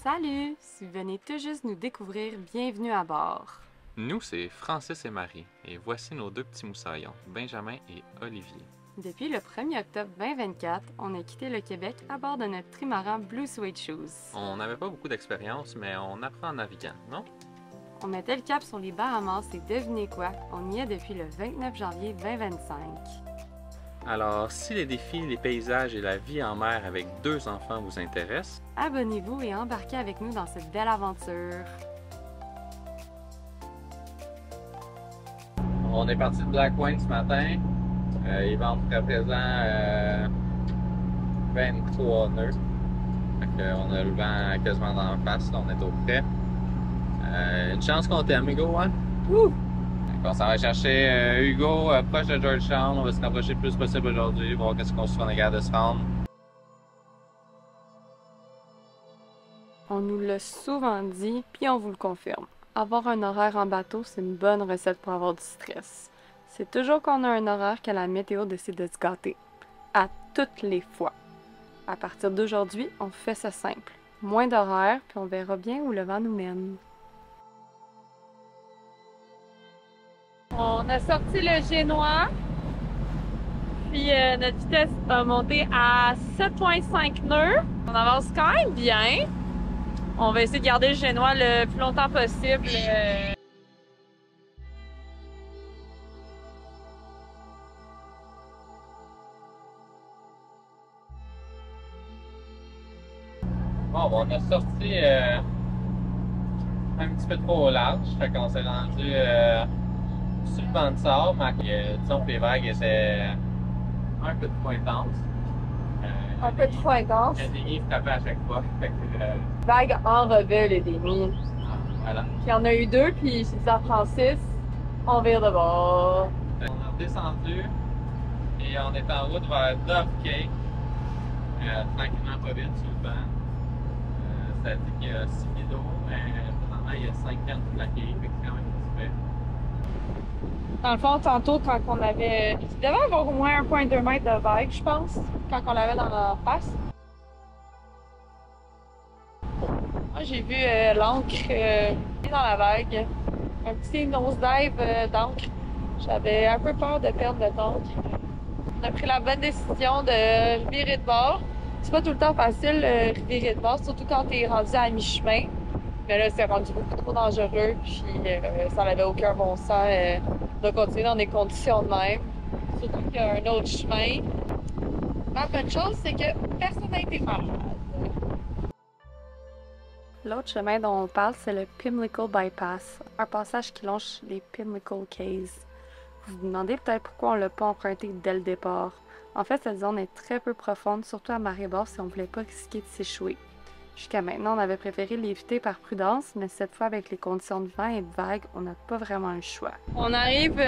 Salut! Si vous venez tout juste nous découvrir, bienvenue à bord. Nous, c'est Francis et Marie, et voici nos deux petits moussaillons, Benjamin et Olivier. Depuis le 1er octobre 2024, on a quitté le Québec à bord de notre trimaran Blue Suede Shoes. On n'avait pas beaucoup d'expérience, mais on apprend en naviguant, non? On mettait le cap sur les Bahamas et devinez quoi? On y est depuis le 29 janvier 2025. Alors, si les défis, les paysages et la vie en mer avec deux enfants vous intéressent, Abonnez-vous et embarquez avec nous dans cette belle aventure. on est parti de Black Point ce matin. Il vente à présent 23 nœuds. On a le vent quasiment dans la face, là, on est au frais. Une chance qu'on t'aime, Hugo, hein? Ouh! On s'en va chercher Hugo proche de Georgetown. On va se rapprocher le plus possible aujourd'hui, voir qu'est-ce qu'on se fait, on est capable de se rendre. On nous l'a souvent dit, puis on vous le confirme. Avoir un horaire en bateau, c'est une bonne recette pour avoir du stress. C'est toujours qu'on a un horaire que la météo décide de se gâter. À toutes les fois. À partir d'aujourd'hui, on fait ça simple. Moins d'horaire, puis on verra bien où le vent nous mène. On a sorti le génois, puis notre vitesse a monté à 7,5 nœuds. On avance quand même bien. On va essayer de garder le génois le plus longtemps possible. Bon, on a sorti un petit peu trop au large, fait qu'on s'est rendu sur le banc de sable, mais disons que les vagues étaient un peu trop intenses. Un peu trop intense. Il y a des livres frappés à chaque fois. Fait que, Vague enrevelle les nuits. voilà. Puis il y en a eu deux, puis j'ai dit à Francis, on vire de bord. On a redescendu et on est en route vers Dove Cay. Tranquillement, pas vite sur le banc. Ça dit qu'il y a 6 pieds d'eau, mais présentement il y a 5 cannes de la quai, fait que c'est quand même super. Dans le fond, tantôt, quand on avait... Il devait avoir au moins 1,2 mètre de vague, je pense, quand on l'avait dans la face. Moi, j'ai vu l'encre dans la vague. Un petit nosedive d'encre. J'avais un peu peur de perdre le temps. On a pris la bonne décision de virer de bord. C'est pas tout le temps facile de virer de bord, surtout quand t'es rendu à mi-chemin. Mais là, c'est rendu beaucoup trop dangereux, puis ça n'avait aucun bon sens de continuer dans des conditions de même. Surtout qu'il y a un autre chemin. La bonne chose, c'est que personne n'a été malade. L'autre chemin dont on parle, c'est le Pimlico Bypass, un passage qui longe les Pimlico Cays. Vous vous demandez peut-être pourquoi on ne l'a pas emprunté dès le départ. En fait, cette zone est très peu profonde, surtout à marée basse, et on ne voulait pas risquer de s'échouer. Jusqu'à maintenant, on avait préféré l'éviter par prudence, mais cette fois, avec les conditions de vent et de vagues, on n'a pas vraiment le choix. On arrive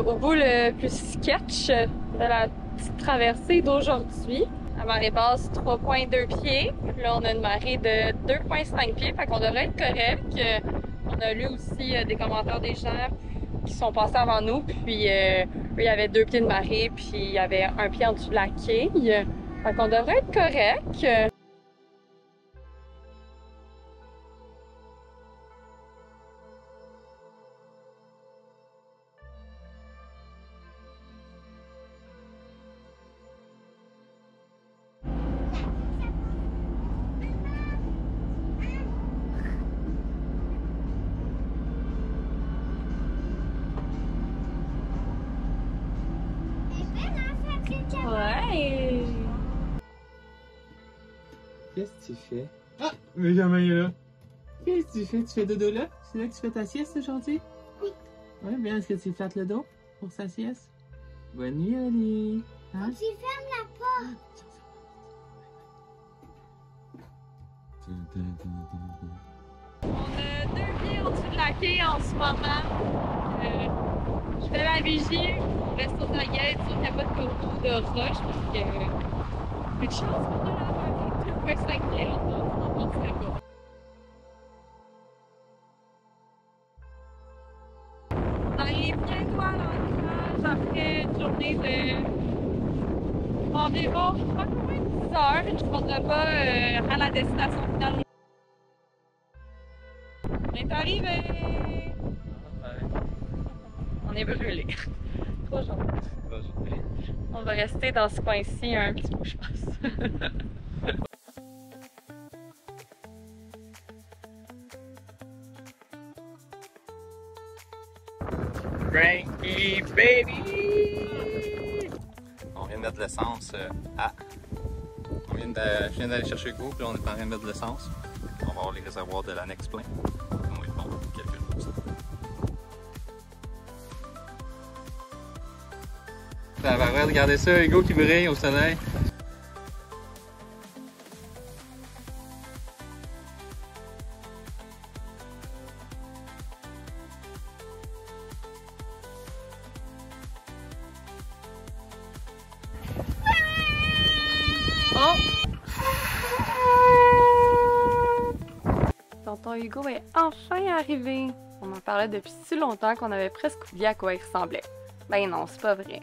au bout le plus sketch de la petite traversée d'aujourd'hui. À marée basse, 3,2 pieds. Puis là, on a une marée de 2,5 pieds, fait qu'on devrait être correct. On a lu aussi des commentaires des gens qui sont passés avant nous, puis eux, il y avait 2 pieds de marée, puis il y avait 1 pied en dessous de la quille. Fait qu'on devrait être correct. Ouais! Qu'est-ce que tu fais? Ah! Benjamin est là! Qu'est-ce que tu fais? Tu fais dodo là? C'est là que tu fais ta sieste aujourd'hui? Oui. Ouais, bien, est-ce que tu flattes le dos pour sa sieste? Bonne nuit, Oli! Hein? Tu fermes la porte. On a 2 pieds au-dessus de la quai en ce moment. Je fais la vigie, on reste aux aguets, sûr qu'il n'y a pas de coteau de roche parce que plus de chance qu'on a la 2,5 pieds on ne serait pas. On arrive bientôt à l'ancrage après une journée d'environ pas loin de 10 heures. Je ne prendrai pas à la destination finale. On est arrivé! On est brûlés. Trop gentil. On va rester dans ce coin-ci un petit peu, je pense. Cranky baby! On vient de mettre de l'essence je viens d'aller chercher Hugo, puis on est en train de mettre de l'essence. On va avoir les réservoirs de l'annexe plein. On va être bon pour quelques jours. Ça va, regardez ça, Hugo qui brille au soleil. Tonton Hugo est enfin arrivé! On en parlait depuis si longtemps qu'on avait presque oublié à quoi il ressemblait. Ben non, c'est pas vrai.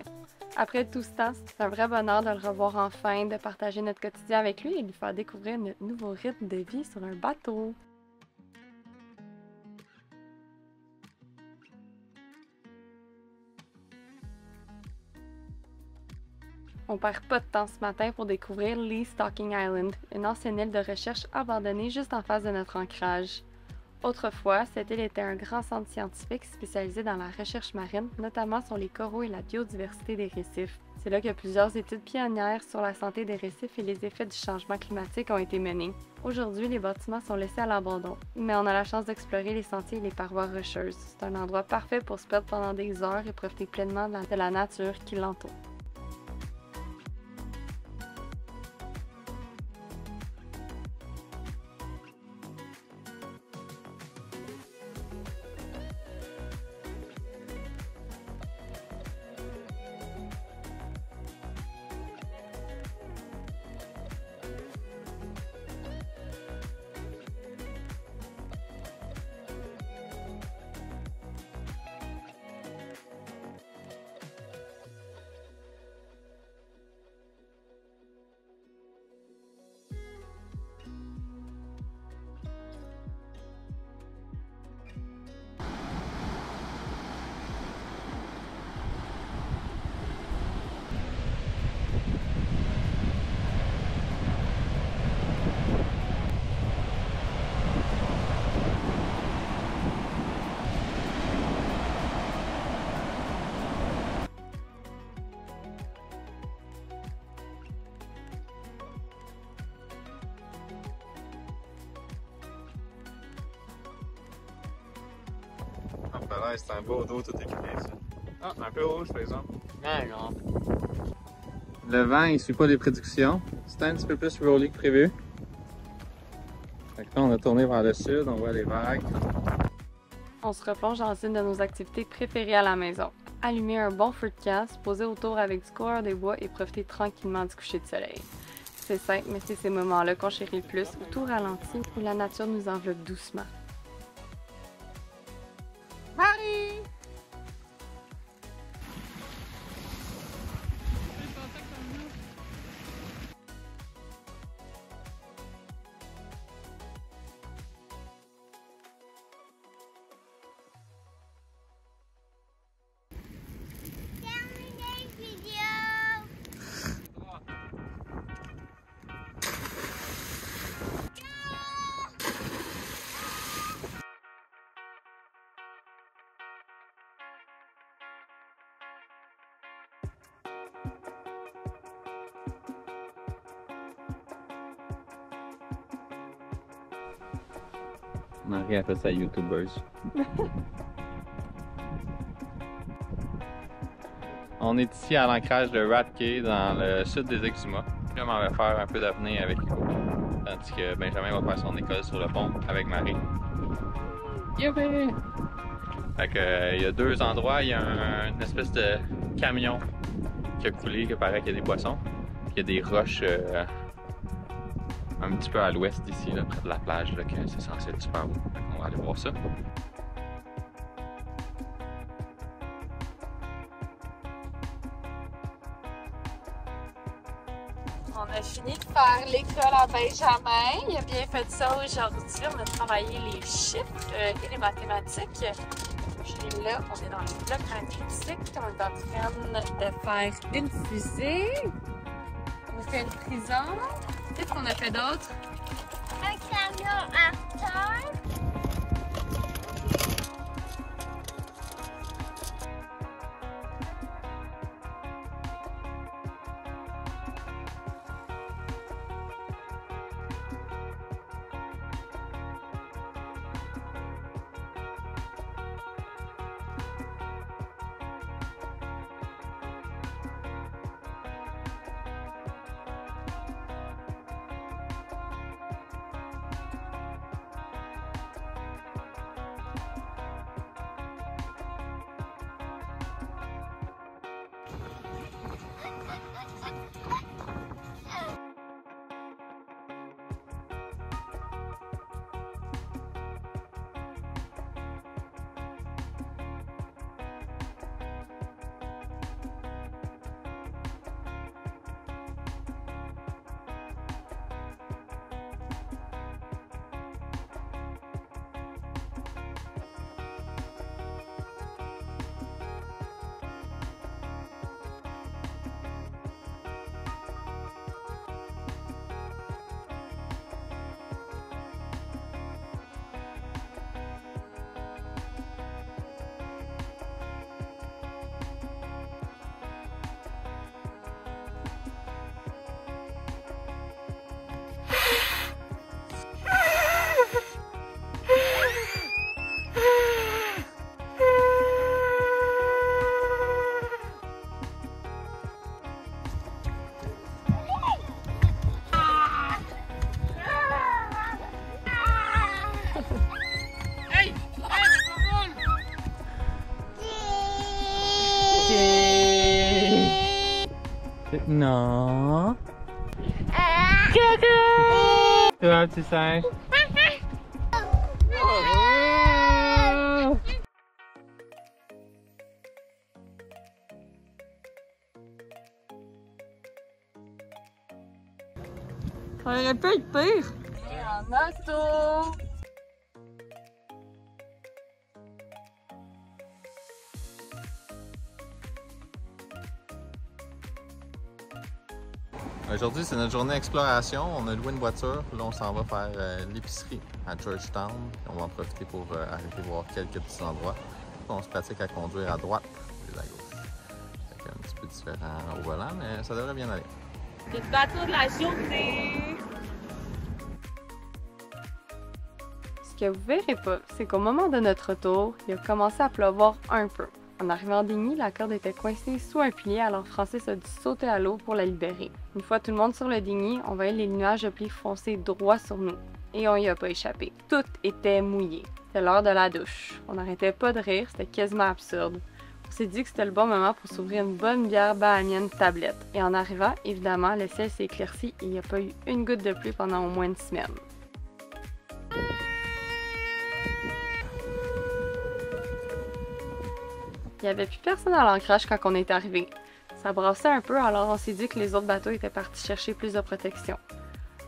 Après tout ce temps, c'est un vrai bonheur de le revoir enfin, de partager notre quotidien avec lui et de lui faire découvrir notre nouveau rythme de vie sur un bateau. On perd pas de temps ce matin pour découvrir Lee's Stocking Island, une ancienne île de recherche abandonnée juste en face de notre ancrage. Autrefois, cette île était un grand centre scientifique spécialisé dans la recherche marine, notamment sur les coraux et la biodiversité des récifs. C'est là que plusieurs études pionnières sur la santé des récifs et les effets du changement climatique ont été menées. Aujourd'hui, les bâtiments sont laissés à l'abandon, mais on a la chance d'explorer les sentiers et les parois rocheuses. C'est un endroit parfait pour se perdre pendant des heures et profiter pleinement de la nature qui l'entoure. C'est un beau dos tout éclairé, ça. Ah, un peu rouge, par exemple. Non. Le vent, il suit pas les prédictions. C'était un petit peu plus rolly que prévu. Fait que là, on a tourné vers le sud, on voit les vagues. On se replonge dans une de nos activités préférées à la maison. Allumer un bon feu de camp, se poser autour avec du coureur des bois et profiter tranquillement du coucher de soleil. C'est simple, mais c'est ces moments-là qu'on chérit le plus, où tout ralentit, où la nature nous enveloppe doucement. Marie! Terminez vidéo. Marie a fait sa YouTubeuse. On est ici à l'ancrage de Rat Cay dans le sud des Exumas. Puis on va faire un peu d'apnée avec Hugo. Tandis que Benjamin va faire son école sur le pont avec Marie. Youpi! Fait que, il y a deux endroits. Il y a une espèce de camion qui a coulé, qui paraît qu'il y a des poissons. Puis il y a des roches un petit peu à l'ouest d'ici, là, près de la plage, là, que c'est censé être super beau. On va aller voir ça. On a fini de faire l'école à Benjamin. Il a bien fait ça aujourd'hui. On a travaillé les chiffres et les mathématiques. Puis là, on est dans le bloc analytique. On est en train de faire une fusée. On a fait une prison. Qu'est-ce qu'on a fait d'autre? Un camion à terre. Non. Coucou! Toi, petit singe. Ça aurait pu être pire. En auto. Aujourd'hui, c'est notre journée exploration. On a loué une voiture. Là, on s'en va faire l'épicerie à Georgetown. On va en profiter pour arrêter voir quelques petits endroits. Puis on se pratique à conduire à droite et à gauche. C'est un petit peu différent au volant, mais ça devrait bien aller. Le bateau de la journée! Ce que vous verrez pas, c'est qu'au moment de notre retour, il a commencé à pleuvoir un peu. En arrivant en Digny, la corde était coincée sous un pilier, alors Francis a dû sauter à l'eau pour la libérer. Une fois tout le monde sur le Digny, on voyait les nuages de pluie foncer droit sur nous. Et on y a pas échappé. Tout était mouillé. C'était l'heure de la douche. On n'arrêtait pas de rire, c'était quasiment absurde. On s'est dit que c'était le bon moment pour s'ouvrir une bonne bière bahamienne tablette. Et en arrivant, évidemment, le ciel s'est éclairci et il n'y a pas eu une goutte de pluie pendant au moins une semaine. Il n'y avait plus personne à l'ancrage quand on est arrivé. Ça brassait un peu, alors on s'est dit que les autres bateaux étaient partis chercher plus de protection.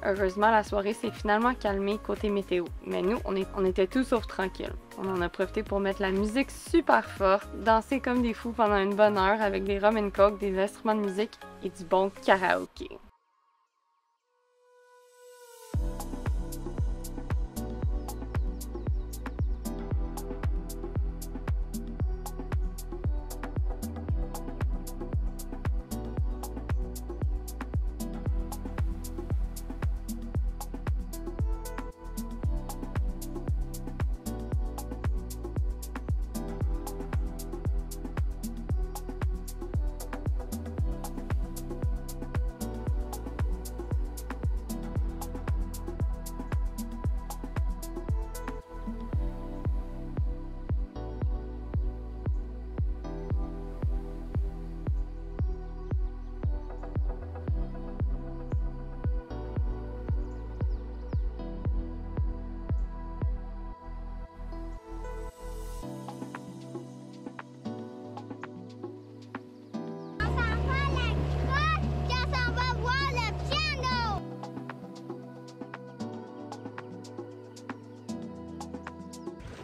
Heureusement, la soirée s'est finalement calmée côté météo, mais nous, on était tout sauf tranquilles. On en a profité pour mettre la musique super forte, danser comme des fous pendant une bonne heure avec des rum and coke, des instruments de musique et du bon karaoké.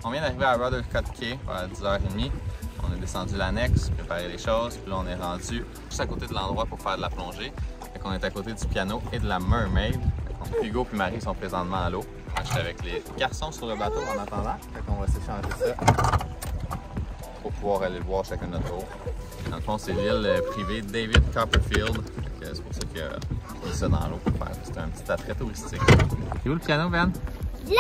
On vient d'arriver à Rutherford Cay à 10h30. On a descendu l'annexe, préparé les choses, puis là on est rendu juste à côté de l'endroit pour faire de la plongée. Fait qu'on est à côté du piano et de la Mermaid. Hugo et Marie sont présentement à l'eau. Je suis avec les garçons sur le bateau en attendant. Fait qu'on va s'échanger ça pour pouvoir aller le voir chacun de notre tour. Dans le fond, c'est l'île privée David Copperfield. C'est pour ça qu'il a mis ça dans l'eau pour faire. C'est un petit attrait touristique. C'est où le piano, Ben? Là!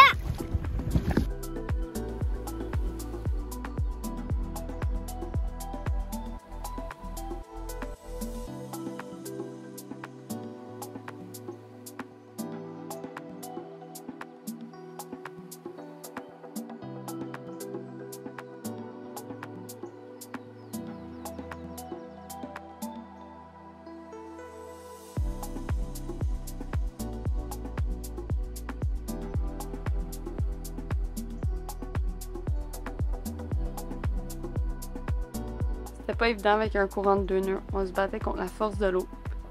C'était pas évident avec un courant de 2 nœuds. On se battait contre la force de l'eau.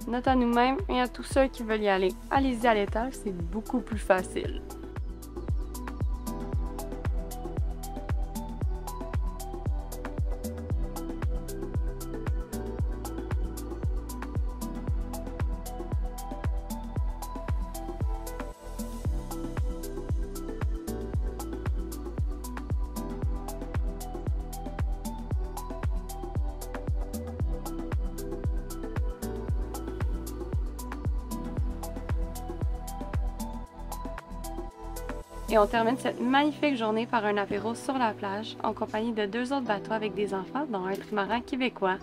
Note à nous-mêmes et à tous ceux qui veulent y aller. Allez-y à l'étage, c'est beaucoup plus facile. Et on termine cette magnifique journée par un apéro sur la plage en compagnie de 2 autres bateaux avec des enfants, dont un trimaran québécois.